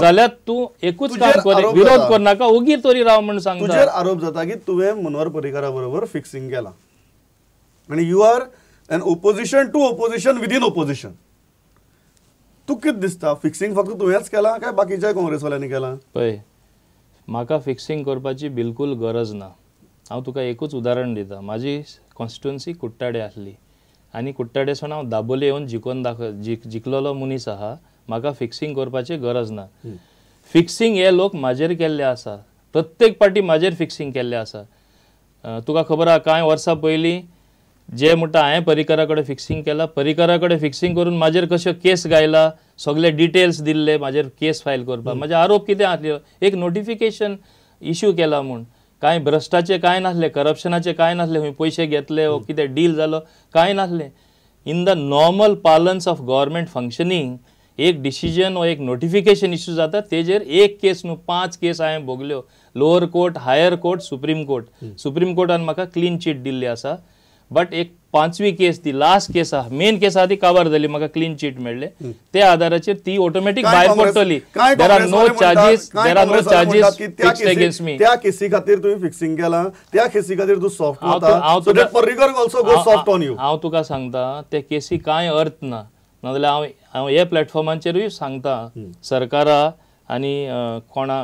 जाल्यार तू एकूच काम कर, विरोध कर नाका, ओगी तरी राव म्हणून सांगता. तुजेर आरोप जाता की तुवें मनोहर पर्रीकारा बरोबर फिक्सिंग केला आणि you are an opposition to opposition within opposition. तू कितें दिसता, फिक्सिंग फक्त तुवेंच केला काय बाकीच्या काँग्रेसवाल्यांनी केला? पळय, म्हाका फिक्सिंग करपाची बिलकुल गरज ना. हांव तुका एकूच उदाहरण दिता. म्हाजी कॉन्स्टिट्युएन्सी कुट्टाडे आसली आनी कुट्टाडेसून हांव दाबोले येवन जिखलोलो मनीस आहा. म्हाका फिक्सिंग करपाची गरज ना. फिक्सिंग हे लोक म्हाजेर केल्ले आसा, प्रत्येक पार्टी म्हाजेर फिक्सिंग केल्ले आसा. तुका खबर आहा, कांय वर्सां पयलीं जे म्हणटा हांवें पर्रीकारा कडेन फिक्सिंग केला, पर्रीकारा कडेन फिक्सिंग करून म्हाजेर कशें केस गायला, सगळे डिटेल्स दिल्ले म्हाजेर केस फायल करपाक. म्हाजे आरोप कितें आसले, एक नोटिफिकेशन इश्यू केला म्हूण. कांय भ्रश्टाचे कांय नासले, करप्शनाचे कांय नासले, खंय पयशे घेतले वा कितें डील जालो कांय नासले. In the normal parlance of government functioning एक डिसिजन वा एक नोटिफिकेशन इश्यू जाता, तेजेर एक केस न्हू 5 केस हांवें भोगल्यो. Lower court, higher court, supreme court. Supreme कोर्टान म्हाका क्लीन चीट दिल्ली आसा. बट एक 5वी केस, ती लास्ट केस आहा, मेन केस आहा ती काबार जाली, म्हाका क्लीन चीट मेळ्ळे. त्या आधाराचेर ती ऑटोमॅटिक भायर पडटली. There are no charges fixed against me. त्या केसी खातीर तुवें फिक्सिंग केला, त्या केसी खातीर तू सॉफ्ट जाता, so that Parrikar also go soft on you. हांव तुका सांगता, त्या केसी कांय अर्थ ना. नाजाल्यार हांव हे प्लॅटफॉर्माचेरूय सांगता सरकारा आनी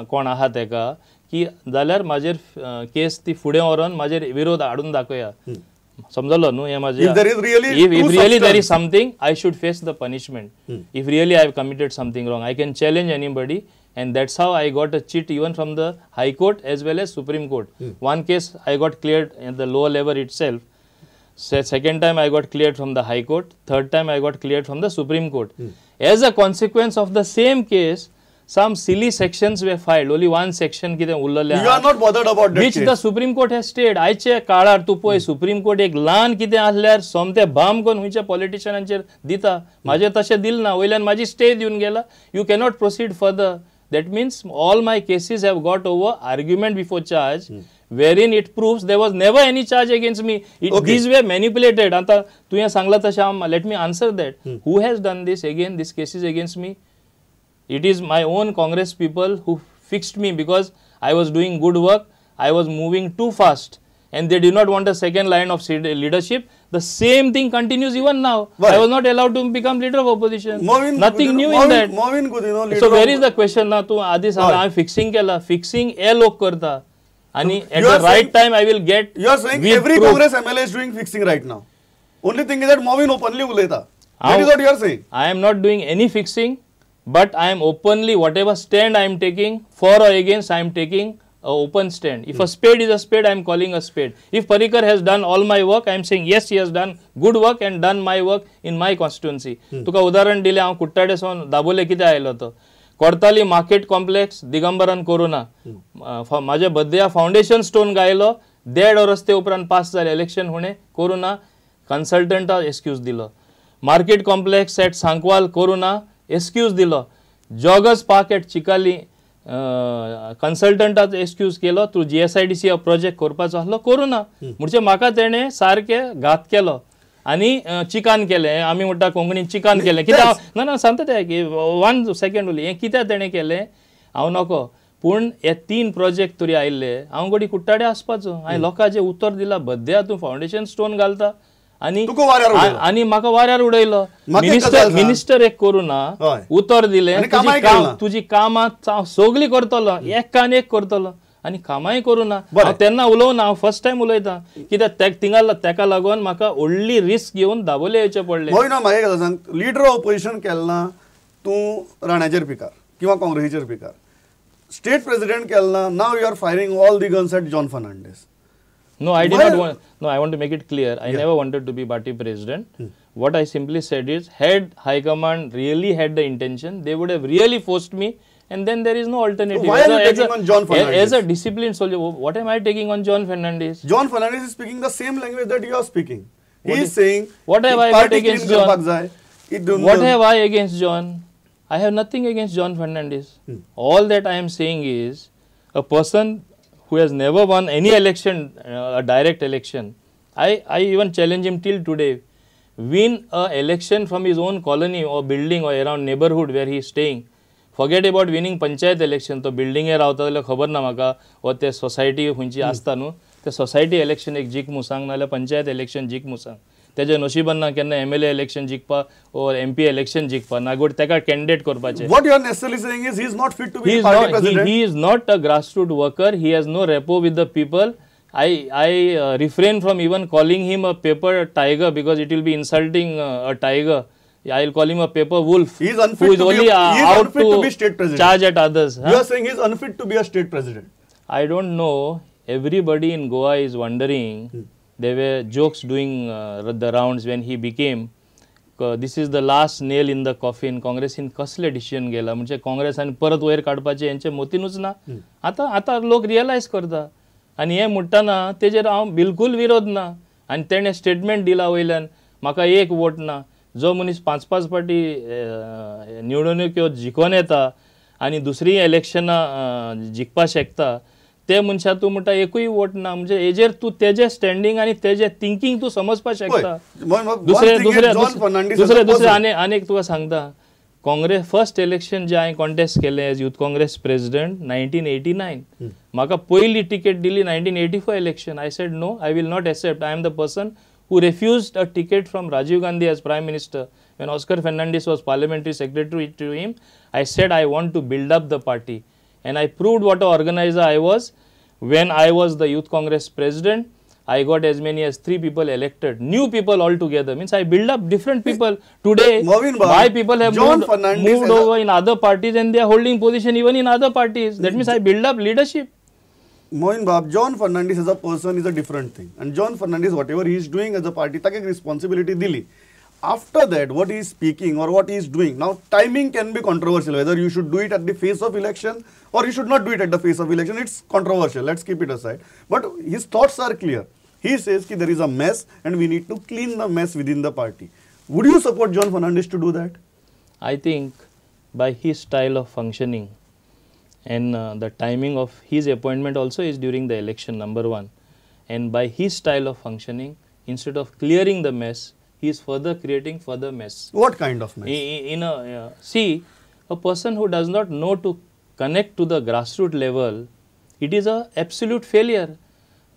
कोण आहा तेका की जाल्यार म्हाजेर केस ती फुडें व्हरोन म्हाजेर विरोध हाडून दाखया. समजलो न्हू हे माझे. If really there is something, I should face the punishment. If really I have committed something wrong, I can challenge anybody, and that's how I got a cheat even from the High Court as well as Supreme Court. One case I got cleared at the lower level itself. Second time I got cleared from the High Court. Third time I got cleared from the Supreme Court. As a consequence of the same case, some silly sections were filed. Only one section कितें उरलेले. You are not bothered about that which case. the Supreme Court has stayed. आयचे काळार तू पळय, supreme court एक ल्हान कितें आसल्यार सोमते भाम करून खंयच्या पॉलिटिशियनांचेर दिता. म्हाजे तशें दिल ना, वयल्यान म्हाजी स्टे दिवन गेला. You cannot proceed further. That means all my cases have got over argument before charge, wherein it proves there was never any charge against me. These were manipulated. आता तुवें सांगला तशें, let me answer that. Who has done this again? This case is against me. It is my own Congress people who fixed me because I was doing good work. I was moving too fast, and they did not want a second line of leadership. The same thing continues even now. I was not allowed to become leader of opposition. Nothing new in that. So where is the question now? Tu adi सांग, I fixing केला. Fixing हे लोक करता. आणि at the right time I will get. You are saying every Congress MLA is doing fixing right now. Only thing is that Movin openly uleta. That is what you are saying. I am not doing any fixing. But I am openly, whatever stand I am taking, for or against, I am taking an open stand. If a spade is a spade, I am calling a spade. If Parrikar has done all my work, I am saying yes, he has done good work and done my work in my constituency. तुका उदाहरण दिले, हांव कुट्टाडेसून दाबोले कितें आयलो तो. Cortalim market complex, दिगंबरान corona. म्हाजे बड्डेया foundation stone गायलो, 1.5 रस्ते उपरांत पास जाले, इलेक्शन होणे, कोरोना, कन्सल्टंटा एक्सक्यूज दिलो. Market complex at Sancoale, corona, excuse दिलो. जॉगर्स पार्क एट चिकाली, कन्सल्टंटाचो एक्सक्यूज केलो. तूं GSIDC प्रोजेक्ट करपाचो आसलो, कोरोना. म्हणजे म्हाका तेणें सारके घात केलो आनी चिकान केलें. आमी म्हणटा कोंकणीन चिकान केलें. कित्याक ना सांगता तें की 1 सेकंड उली, हें कित्याक तेणें केलें हांव नको. पूण हे 3 प्रोजेक्ट तरी आयिल्ले, हांव घडी कुट्टाडे आसपाचो. हांवें लोकांचें उतर दिलां, बद्द्या तूं फाउंडेशन स्टोन घालता आनी म्हाका वाऱ्यार उडयलो. मिनिस्टर एक कोरोना उतर दिलें, तुजी कामां सगळीं करतलो, एकान एक करतलो आनी कामांय करुना. तेन्ना उलोवना, हांव फर्स्ट टायम उलयतां. कित्याक तेका लागून म्हाका व्हडली रिस्क घेवन दाबोले येवचें पडलें. म्हाका सांग, लिडर ऑफ ऑपोजिशन केलना तूं राण्याचेर पिकार किंवा काँग्रेसीचेर पिकार. स्टेट प्रेसिडेंट केलना, नाव you are firing all the guns at John Fernandes. No, I did not want. No, I want to make it clear. I never wanted to be party president. What I simply said is, had High Command really had the intention, they would have really forced me, and then there is no alternative. So why are you taking on John Fernandez? As a disciplined soldier, what am I taking on John Fernandez? John Fernandez is speaking the same language that you are speaking. He is saying, what have I got against John? What have I against John? I have nothing against John Fernandez. All that I am saying is, a person who has never won any election, a direct election, I even challenge him till today, win a election from his own colony or building or around neighborhood where he is staying forget about winning panchayat election. तो बिल्डिंगेर रावता जाल्यार खबर ना म्हाका, वा ते society खंयची आसता न्हू ते सोसायटी इलेक्शन एक जीख मू सांग, नाल्यार पंचायत इलेक्शन जीख मू सांग. तेजे नशिबान ना केन्ना MLA इलेक्शन जिखपा or MP इलेक्शन जिखपा ना गोट तेका कॅन्डिडेट करपाचें. What you are necessarily saying is he is not fit to be party president. He is not a grassroots worker. He has no rapport with the people. I refrain from even calling him a paper tiger because it will be insulting a tiger. I will call him a paper wolf. He is unfit who is to only be, out to be state president. Charge at others. You are saying he is unfit to be a state president. I don't know. Everybody in Goa is wondering. There were jokes doing the rounds when he became. This is the last nail in the coffin. Congress in कसले decision गेला म्हणजे काँग्रेस आणि परत वयर काडपाचे यांचे मोतीनूच ना. आता लोक रियलाइज करता आणि हे म्हणटाना तेजेर हांव बिलकुल विरोध ना. आणि तेणे स्टेटमेंट दिला वयल्यान म्हाका एक वोट ना. जो मनीस 5-5 फाटी निवडणुको जिखोन येता आणि दुसरी इलेक्शनां जिखपा शकता ते मनशा तूं म्हणटा एकूय वोट ना म्हणजे हेजेर तूं तेजे स्टँडिंग आणि तेजे थिंकिंग तूं समजपा शकता. दुसरे आनी एक तुका सांगता. काँग्रेस फर्स्ट इलेक्शन जे हांवें कॉन्टेस्ट केलें एज यूथ काँग्रेस प्रेसिडेंट 1989. म्हाका पयली टिकेट दिली 1984 election. I said no, I will not accept. I am the person who refused a ticket from Rajiv Gandhi as Prime Minister. When Oscar Fernandez was Parliamentary Secretary to him, I said I want to build up the party. And I proved what an organizer I was. When I was the Youth Congress President, I got as many as 3 people elected. New people altogether. Means I build up different people. Today, my people have moved over in other parties and they are holding position even in other parties. That means I build up leadership. Mohin Bab, John Fernandez as a person is a different thing. And John Fernandez, whatever he is doing as a party, tak ek responsibility dili. After that, what he is speaking or what he is doing, now timing can be controversial. Whether you should do it at the face of election or you should not do it at the face of election, it's controversial. Let's keep it aside. But his thoughts are clear. He says that there is a mess and we need to clean the mess within the party. Would you support John Fernandez to do that? I think by his style of functioning, and the timing of his appointment also is during the election, number one. And by his style of functioning, instead of clearing the mess, he is further creating further mess. What kind of mess? See, a person who does not know to connect to the grassroots level, it is a absolute failure.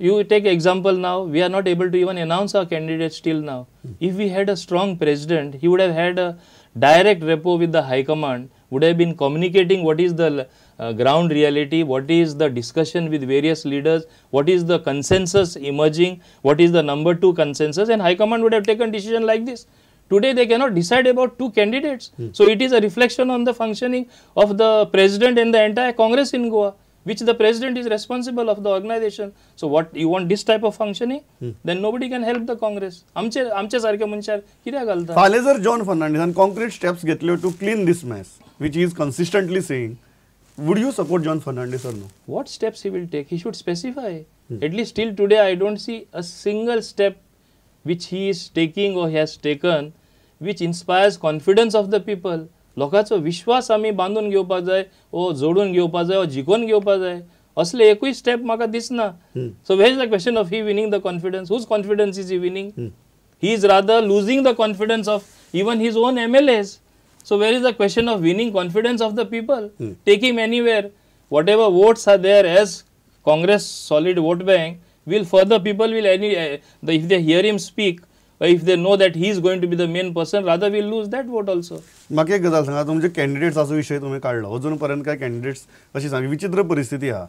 You take example now, we are not able to even announce our candidates till now. If we had a strong president, he would have had a direct rapport with the High Command, would have been communicating what is the ground reality, what is the discussion with various leaders, what is the consensus emerging, what is the number 2 consensus, and High Command would have taken decision like this. Today they cannot decide about 2 candidates. So it is a reflection on the functioning of the president and the entire Congress in Goa, which the president is responsible of the organization. So what you want this type of functioning, then nobody can help the Congress. आमचे सारखे मनशार कित्याक घालता? फाल्यां जर John Fernandes and concrete steps घेतल्यो to clean this mess, which he is consistently saying, would you support John Fernandez or no? What steps he will take? He should specify. At least till today, I don't see a single step which he is taking or he has taken which inspires confidence of the people. लोकांचो विश्वास आमी बांधून घेवपा जाय, ओ जोडून घेवपा जाय, ओ जिखोन घेवपा जाय. असले एकूय स्टेप म्हाका दिसना. So where is the question of he winning the confidence? Whose confidence is he winning? He is rather losing the confidence of even his own MLAs. So where is the question of winning confidence of the people? Take him anywhere. Whatever votes are there as Congress solid vote bank, will further people will if they hear him speak, or if they know that he is going to be the main person, rather will lose that vote also. म्हाका एक गजाल सांगा, तुमचे candidates असो विशय तुम्ही काढला, अजून पर्यंत काय कॅन्डिडेट्स अशी सांग विचित्र परिस्थिती हा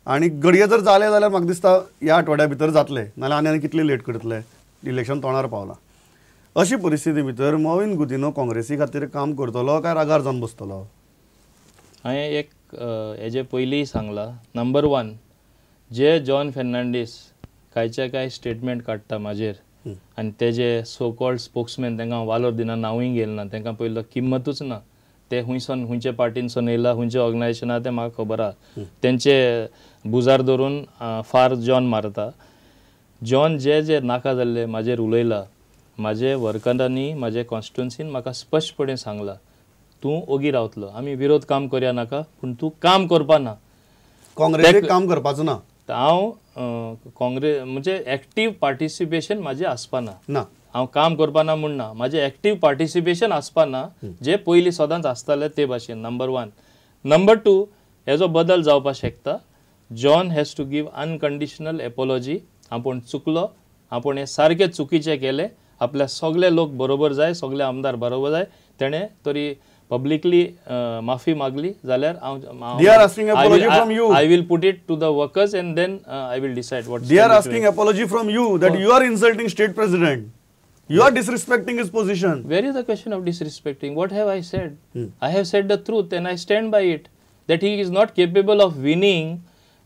आणि घडये जर जाले जाल्यार म्हाका दिसता ह्या आठवड्या भितर जातले, नाल्यार आनी कितले लेट करतले, इलेक्शन तोंडार पावला. अशी परिस्थिती भितर मोविन गुदिनो काँग्रेसी खातीर काम करतलो काय रागार जावन बसतलो? हांवें एक हेजे पयलीं सांगला, नंबर 1 जे जॉन फर्नांडीस कांयच्या काय स्टेटमेंट काडटा म्हाजेर आनी तेजे सो कॉल्ड स्पोक्समॅन तांकां वालोर दिना, नांवूय गेलें ना, तांकां पयलो किंमतूच ना. ते खुंयसून खंयचे पार्टीनसून येयला, खंयचे ऑर्गनायजेशन आहा तें म्हाका खबर आहा. तेंचे बुजार धरून फार जॉन मारता. जॉन जे नाका जाल्ले म्हाजेर उलयला, म्हाजे वर्करांनी म्हाजे कॉन्स्टिट्युन्सीन म्हाका स्पश्टपणे सांगला, तूं ओगी रावतलो, आमी विरोध काम करया नाका, पूण तूं काम करपा ना, काँग्रेसीक काम करपाचो ना. हांव काँग्रेस म्हणजे एक्टीव पार्टिसिपेशन म्हाजें आसपा ना. हांव काम करपा ना म्हूण ना, म्हाजें एक्टीव पार्टिसिपेशन आसपा ना, जे पयलीं सदांच आसतालें ते भाशेन. नंबर 1. नंबर 2 हेजो बदल जावपाक शकता. John has to give unconditional apology. आपण चुकलो, आपण हे सारके चुकीचे केले, आपल्या सगळे लोक बरोबर जाय, सगळे आमदार बरोबर जाय. तेणे तरी पब्लिकली माफी मागली जाल्यार they are asking apology from you. I will put it to the workers and then I will decide what. They are asking apology from you that you are insulting state president. You are disrespecting his position. Where is the question of disrespecting? What have I said? I have said the truth and I stand by it. That he is not capable of winning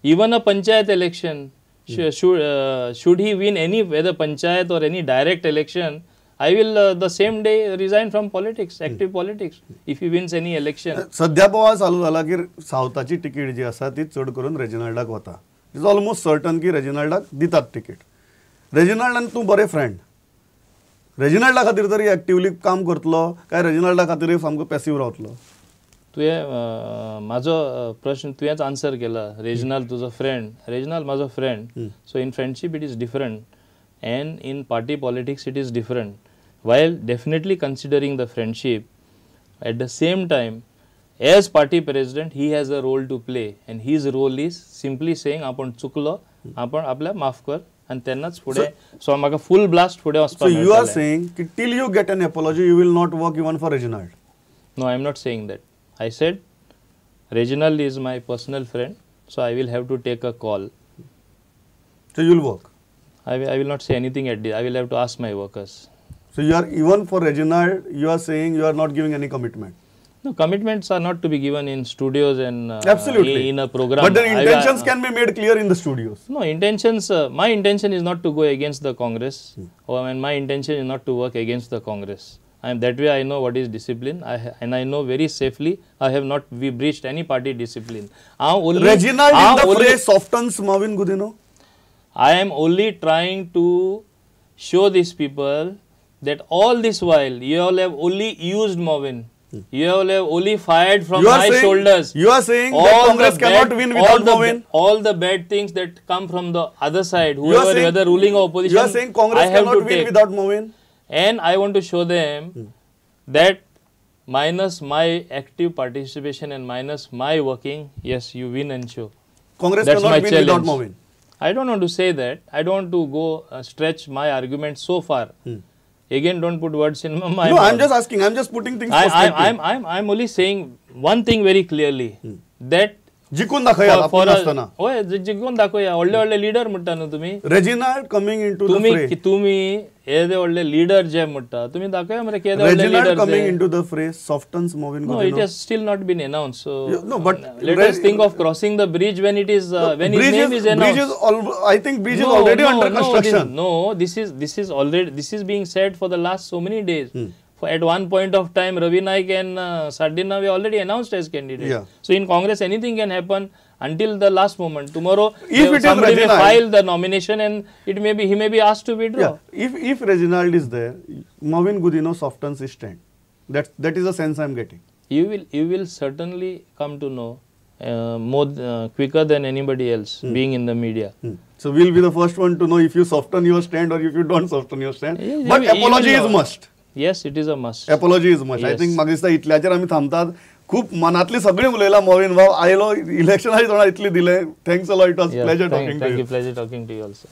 even a panchayat election. Should he win any, whether panchayat or any direct election, I will the same day resign from politics, active politics, if he wins any election. सध्या पवार चालू झाला की सावथाची ticket जी आसा ती चड करून रेजिनाल्डाक वता. It's almost certain की रेजिनाल्डाक दितात तिकीट. रेजिनाल्डान तूं बरे फ्रेंड. रेजिनाल्डा खातीर तरी एक्टिवली काम करतलो काय रेजिनाल्डा खातीर सामको पॅसिव्ह रावतलो? तुवें म्हाजो प्रश्न तुवेंच आन्सर केला. रेजिनाल्ड तुजो फ्रेंड, रेजिनाल्ड म्हाजो friend. So in friendship it is different and in party politics it is different. While definitely considering the friendship, at the same time as party president he has a role to play and his role is simply saying आपण चुकलो, आपण आपल्या माफ कर and तेन्नाच फुडें. so म्हाका full blast फुडें वचपाक मेळटलें. So you are saying कि till you get an apology you will not work even for Reginald? No, I am not saying that. I said Reginald is my personal friend, so I will have to take a call. So you will work? I will not say anything at this. I will have to ask my workers. So you are, even for Reginald, you are saying you are not giving any commitment? No, commitments are not to be given in studios and absolutely in a program. But the intentions can be made clear in the studios. No, intentions, my intention is not to go against the Congress, and my intention is not to work against the Congress. That way I know what is discipline, and I know very safely I have not breached any party discipline. Reginald in the phrase softens Marvin Gudino? I am only trying to show these people that all this while you all have only used Marvin. You all have only fired from my shoulders. You are saying that Congress cannot win without Marvin? All the bad things that come from the other side, whoever, whether ruling or opposition, you are saying Congress cannot win without Marvin? And I want to show them that minus my active participation and minus my working, yes, you win and show. Congress That's cannot my win challenge. Without Marvin? I don't want to say that. I don't want to go stretch my argument so far. Again, don't put words in my mouth. No, I'm just asking. I'm just putting things perspective. I'm only saying one thing very clearly. That जिकून दाखया आपण असताना. होय, जिकून दाखया. व्हडले leader म्हणटा न्हू तुम्ही. Reginald coming into the fray. तुम्ही हे व्हडले leader जे म्हणटा, तुम्ही दाखया मरे केदे व्हडले leader. Reginald coming into the fray softens Marvin Gudino. No, it has still not been announced. So no, but let us think of crossing the bridge when it is when his name is announced. I think bridge is already under construction. This is already, this is being said for the last so many days. At one point of time, Ravi Naik and Sardina were already announced as candidates. Yeah. So in Congress, anything can happen until the last moment. Tomorrow, if somebody may file the nomination and he may be asked to withdraw. Yeah. If Reginald is there, Marvin Gudino softens his stand. That is the sense I'm getting. You will certainly come to know more quicker than anybody else, being in the media. So we'll be the first one to know if you soften your stand or if you don't soften your stand. Yes, but apology is must. Yes, it is a must. Apology is must. Yes. I think म्हाका दिसता इतल्याचेर आमी थांबतात. खूप मनातली सगळी उलयला मॉविन भाव. आयलो इलेक्शनाची तोंडां इतली दिले. Thanks a lot. It was pleasure talking to you. Thank you. Pleasure talking to you also.